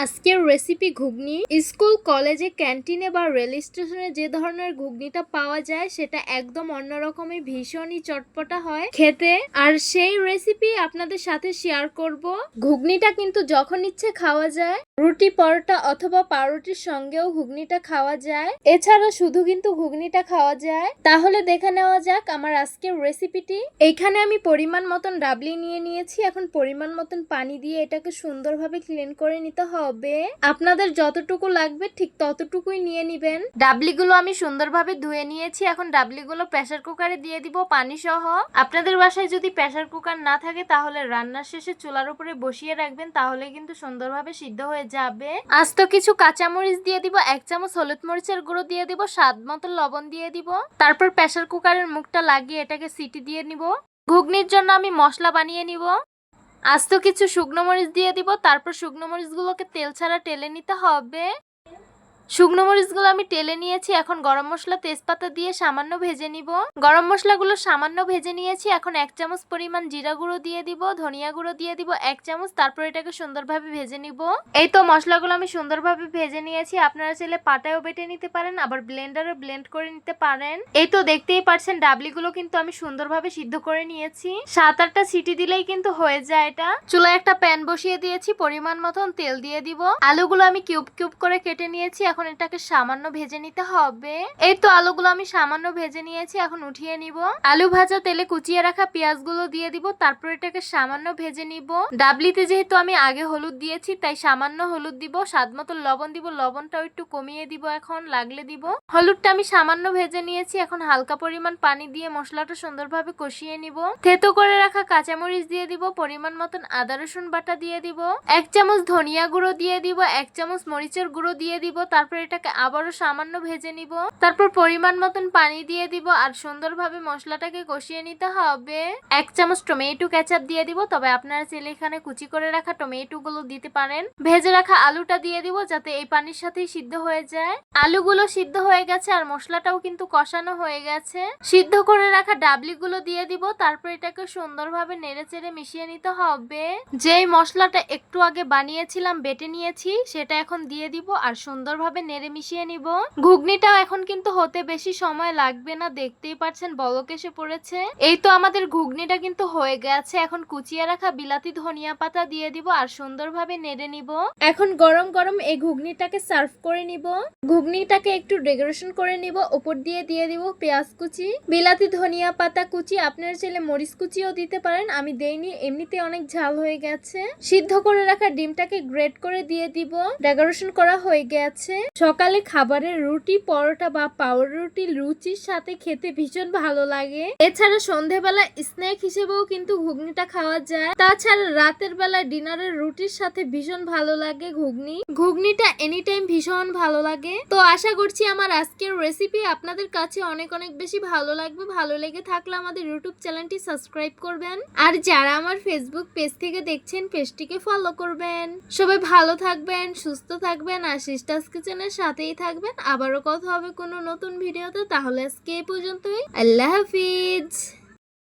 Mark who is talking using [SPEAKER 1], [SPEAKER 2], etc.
[SPEAKER 1] আজকের রেসিপি ঘুগনি। স্কুল কলেজে ক্যান্টিনে বা রেল স্টেশনে যে ধরনের ঘুগনিটা পাওয়া যায় সেটা একদম অন্যরকমের, ভীষণই চটপটা হয় খেতে। আর সেই রেসিপি আপনাদের সাথে শেয়ার করব। ঘুগনিটা কিন্তু যখন ইচ্ছে খাওয়া যায়, রুটি পরোটা অথবা পাউরুটির সঙ্গেও ঘুগনিটা খাওয়া যায়। এছাড়া শুধু কিন্তু ঘুগনিটা খাওয়া যায়। তাহলে দেখে নেওয়া যাক আমার আজকের রেসিপিটি। এইখানে আমি পরিমাণ মতন ডাবলি নিয়ে নিয়েছি। এখন পরিমাণ মতন পানি দিয়ে এটাকে সুন্দরভাবে ক্লিন করে নিতে হবে। আপনাদের যতটুকু লাগবে ঠিক ততটুকুই নিয়ে নিবেন। ডাবলিগুলো আমি সুন্দরভাবে ধুয়ে নিয়েছি। এখন ডাবলিগুলো প্রেসার কুকারে দিয়ে দিব পানি সহ। আপনাদের বাসায় যদি প্রেসার কুকার না থাকে তাহলে রান্নার শেষে চুলার উপরে বসিয়ে রাখবেন, তাহলে কিন্তু সুন্দরভাবে সিদ্ধ হয়ে যাবে। আস্ত কিছু কাঁচামরিচ দিয়ে দিব, 1 চামচ হলুদ মরিচের গুঁড়ো দিয়ে দিব, স্বাদ মতো লবণ দিয়ে দিব। তারপর প্রেসার কুকারের মুখটা লাগিয়ে এটাকে সিটি দিয়ে নিব। ঘুগনির জন্য আমি মশলা বানিয়ে নিব। আস্ত কিছু শুকনো মরিচ দিয়ে দিব। তারপর শুকনো মরিচগুলোকে তেল ছাড়া টেলে নিতে হবে। শুকনো মরিচগুলো আমি টেলে নিয়েছি। এখন গরম মশলা তেজপাতা দিয়ে সামান্য ভেজে নিব। গরম মশলাগুলো সামান্য ভেজে নিয়েছি। এখন 1 চামচ পরিমাণ জিরা গুঁড়ো দিয়ে দিব, ধনিয়া গুঁড়ো দিয়ে দিব 1 চামচ। তারপর এটাকে সুন্দরভাবে ভেজে নিব। এই তো মশলাগুলো আমি সুন্দরভাবে ভেজে নিয়েছি। আপনারা চাইলে পাটায়ও বেটে নিতে পারেন, আবার ব্লেন্ডারে ব্লেন্ড করে নিতে পারেন। এই তো দেখতেই পাচ্ছেন ডাবলিগুলো কিন্তু আমি সুন্দরভাবে সিদ্ধ করে নিয়েছি। 7-8টা সিটি দিলেই কিন্তু হয়ে যায় এটা। চুলায় একটা প্যান বসিয়ে দিয়েছি, পরিমাণ মতন তেল দিয়ে দিব। আলুগুলো আমি কিউব কিউব করে কেটে নিয়েছি। এখন এটাকে সামান্য ভেজে নিতে হবে। এই তো আলুগুলো আমি সামান্য ভেজে নিয়েছি। এখন উঠিয়ে নিব। আলু ভাজা তেলে কুচিয়ে রাখা পেঁয়াজগুলো দিয়ে দিব। তারপর এটাকে সামান্য ভেজে নিব। ডাবলিতে যেহেতু আমি আগে হলুদ দিয়েছি তাই সামান্য হলুদ দিব, স্বাদ মতো লবণ দিব। লবণটাও একটু কমিয়ে দিব, এখন লাগলে দিব। হলুদটা আমি সামান্য ভেজে নিয়েছি। এখন হালকা পরিমাণ পানি দিয়ে মশলাটা সুন্দরভাবে কষিয়ে নিব। থেতো করে রাখা কাঁচামরিচ দিয়ে দিব, পরিমাণ মতন আদা রসুন বাটা দিয়ে দিব, 1 চামচ ধনিয়া গুঁড়ো দিয়ে দিব, 1 চামচ মরিচের গুঁড়ো দিয়ে দিব। তারপর এটাকে আবারও সামান্য ভেজে নিব। তারপর পরিমাণ মতন পানি দিয়ে দিব আর সুন্দরভাবে মশলাটাকে কষিয়ে নিতে হবে। 1 চামচ টমেটো কেচাপ দিয়ে দিব, তবে আপনারা চাইলে এখানে কুচি করে রাখা টমেটো গুলো দিতে পারেন। ভেজে রাখা আলুটা দিয়ে দিব যাতে এই পানির সাথেই সিদ্ধ হয়ে যায়। আলুগুলো সিদ্ধ হয়ে গেছে আর মশলাটাও কিন্তু কষানো হয়ে গেছে। সিদ্ধ করে রাখা ডাবলিগুলো দিয়ে দিব। তারপর এটাকে সুন্দরভাবে নেড়েচেড়ে মিশিয়ে নিতে হবে। যেই মশলাটা একটু আগে বানিয়েছিলাম, বেটে নিয়েছি, সেটা এখন দিয়ে দিব আর সুন্দরভাবে নেড়ে মিশিয়ে নিব। ঘুগনিটাও এখন কিন্তু হতে বেশি সময় লাগবে না, দেখতেই পাচ্ছেন বলক এসে পড়েছে। এই তো আমাদের ঘুগনিটা কিন্তু হয়ে গেছে। এখন কুচিয়ে রাখা বিলাতি ধনিয়া পাতা দিয়ে দিব আর সুন্দরভাবে নেড়ে নিব। এখন গরম গরম এই ঘুগনিটাকে সার্ভ করে নিব। ঘুগনিটাকে একটু ডেকোরেশন করে নিব। উপর দিয়ে দিয়ে দিব পেঁয়াজ কুচি, বিলাতি ধনিয়া পাতা কুচি। আপনারা চাইলে মরিচ কুচিও দিতে পারেন, আমি দেইনি, এমনিতে অনেক ঝাল হয়ে গেছে। সিদ্ধ করে রাখা ডিমটাকে গ্রেট করে দিয়ে দিব। ডেকোরেশন করা হয়ে গেছে। সকালে খাবারের রুটি পরোটা বা পাউরুটি লুচির সাথে খেতে ভীষণ ভালো লাগে। এছাড়া সন্ধেবেলা স্ন্যাক হিসেবেও কিন্তু ঘুগনিটা খাওয়া যায়। তাছাড়া রাতের বেলা ডিনারের রুটির সাথে ভীষণ ভালো লাগে ঘুগনিটা এনি টাইম ভীষণ ভালো লাগে। তো আশা করছি আমার আজকের রেসিপি আপনাদের কাছে অনেক অনেক বেশি ভালো লাগবে। ভালো লেগে থাকলে আমাদের ইউটিউব চ্যানেলটি সাবস্ক্রাইব করবেন, আর যারা আমার ফেসবুক পেজ থেকে দেখছেন পেজটিকে ফলো করবেন। সবাই ভালো থাকবেন, সুস্থ থাকবেন আর সিস্টার্স কিচেনের সাথেই থাকবেন। আবারও কথা হবে কোনো নতুন ভিডিওতে। তাহলে আজকে এই পর্যন্তই। আল্লাহ হাফিজ।